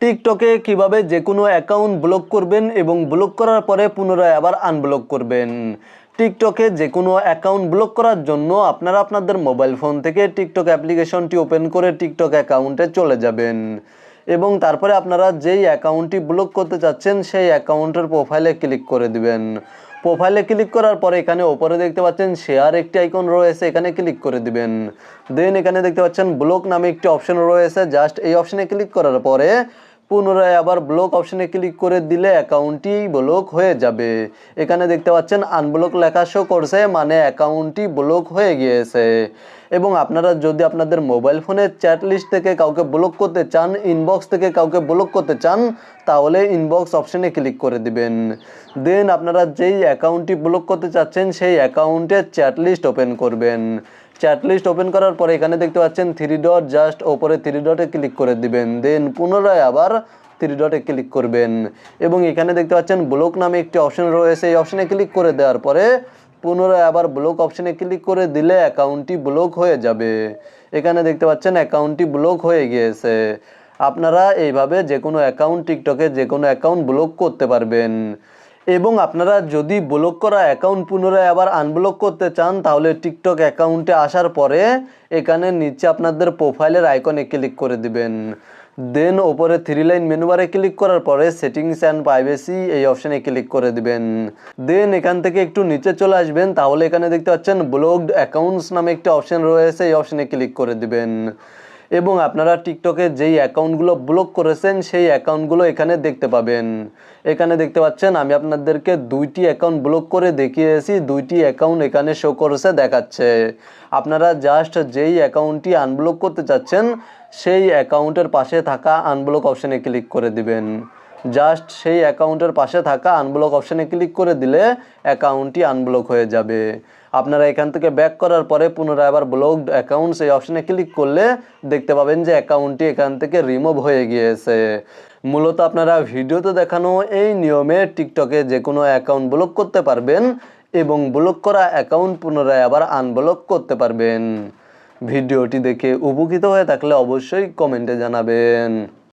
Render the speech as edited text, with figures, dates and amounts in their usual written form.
টিকটকে কিভাবে যে কোনো অ্যাকাউন্ট ব্লক করবেন এবং ব্লক করার পরে পুনরায় আবার আনব্লক করবেন। টিকটকে যে কোনো অ্যাকাউন্ট ব্লক করার জন্য আপনারা আপনাদের মোবাইল ফোন থেকে টিকটক অ্যাপ্লিকেশনটি ওপেন করে টিকটক অ্যাকাউন্টে চলে যাবেন এবং তারপরে আপনারা যেই অ্যাকাউন্টটি ব্লক করতে চাচ্ছেন সেই অ্যাকাউন্টের প্রোফাইলে ক্লিক করে দিবেন। প্রোফাইলে ক্লিক করার পরে এখানে ওপরে দেখতে পাচ্ছেন শেয়ার একটি আইকন রয়েছে, এখানে ক্লিক করে দিবেন। দেন এখানে দেখতে পাচ্ছেন ব্লক নামে একটি অপশন রয়েছে, জাস্ট এই অপশনে ক্লিক করার পরে পুনরায় আবার ব্লক অপশনে ক্লিক করে দিলে অ্যাকাউন্টটি ব্লক হয়ে যাবে। এখানে দেখতে পাচ্ছেন আনব্লক লেখা শো করছে, মানে অ্যাকাউন্টটি ব্লক হয়ে গিয়েছে। এবং আপনারা যদি আপনাদের মোবাইল ফোনের চ্যাট লিস্ট থেকে কাউকে ব্লক করতে চান, ইনবক্স থেকে কাউকে ব্লক করতে চান, তাহলে ইনবক্স অপশনে ক্লিক করে দিবেন। দেন আপনারা যেই অ্যাকাউন্টটি ব্লক করতে চাচ্ছেন সেই অ্যাকাউন্টের চ্যাট লিস্ট ওপেন করবেন। চ্যাট লিস্ট ওপেন করার পরে এখানে দেখতে পাচ্ছেন 3 ডট, জাস্ট ওপরে 3 ডটে ক্লিক করে দিবেন। দেন পুনরায় আবার 3 ডটে ক্লিক করবেন এবং এখানে দেখতে পাচ্ছেন ব্লক নামে একটি অপশন রয়েছে, এই অপশনে ক্লিক করে দেওয়ার পরে পুনরায় আবার ব্লক অপশনে ক্লিক করে দিলে অ্যাকাউন্টটি ব্লক হয়ে যাবে। এখানে দেখতে পাচ্ছেন অ্যাকাউন্টটি ব্লক হয়ে গিয়েছে। আপনারা এইভাবে যে কোনো অ্যাকাউন্ট টিকটকে যে কোনো অ্যাকাউন্ট ব্লক করতে পারবেন। এবং আপনারা যদি ব্লক করা অ্যাকাউন্ট পুনরায় আবার আনব্লক করতে চান, তাহলে টিকটক অ্যাকাউন্টে আসার পরে এখানে নিচে আপনাদের প্রোফাইলের আইকনে ক্লিক করে দিবেন। দেন ওপরে 3 লাইন মেনু বারে ক্লিক করার পরে সেটিংস অ্যান্ড প্রাইভেসি এই অপশানে ক্লিক করে দিবেন। দেন এখান থেকে একটু নিচে চলে আসবেন, তাহলে এখানে দেখতে পাচ্ছেন ব্লকড অ্যাকাউন্টস নামে একটা অপশান রয়েছে, এই অপশানে ক্লিক করে দিবেন এবং আপনারা টিকটকে যেই অ্যাকাউন্টগুলো ব্লক করেছেন সেই অ্যাকাউন্টগুলো এখানে দেখতে পাবেন। এখানে দেখতে পাচ্ছেন আমি আপনাদেরকে 2টি অ্যাকাউন্ট ব্লক করে দেখিয়েছি, 2টি অ্যাকাউন্ট এখানে শো করেছে দেখাচ্ছে। আপনারা জাস্ট যেই অ্যাকাউন্টটি আনব্লক করতে চাচ্ছেন সেই অ্যাকাউন্টের পাশে থাকা আনব্লক অপশানে ক্লিক করে দিবেন। জাস্ট সেই অ্যাকাউন্টের পাশে থাকা আনব্লক অপশানে ক্লিক করে দিলে অ্যাকাউন্টটি আনব্লক হয়ে যাবে। আপনারা এখান থেকে ব্যাক করার পরে পুনরায় আবার ব্লকড অ্যাকাউন্টস এই অপশানে ক্লিক করলে দেখতে পাবেন যে অ্যাকাউন্টটি এখান থেকে রিমুভ হয়ে গিয়েছে। মূলত আপনারা ভিডিওতে দেখানো এই নিয়মে টিকটকে যে কোনো অ্যাকাউন্ট ব্লক করতে পারবেন এবং ব্লক করা অ্যাকাউন্ট পুনরায় আবার আনব্লক করতে পারবেন। ভিডিওটি দেখে উপকৃত হয়ে থাকলে অবশ্যই কমেন্টে জানাবেন।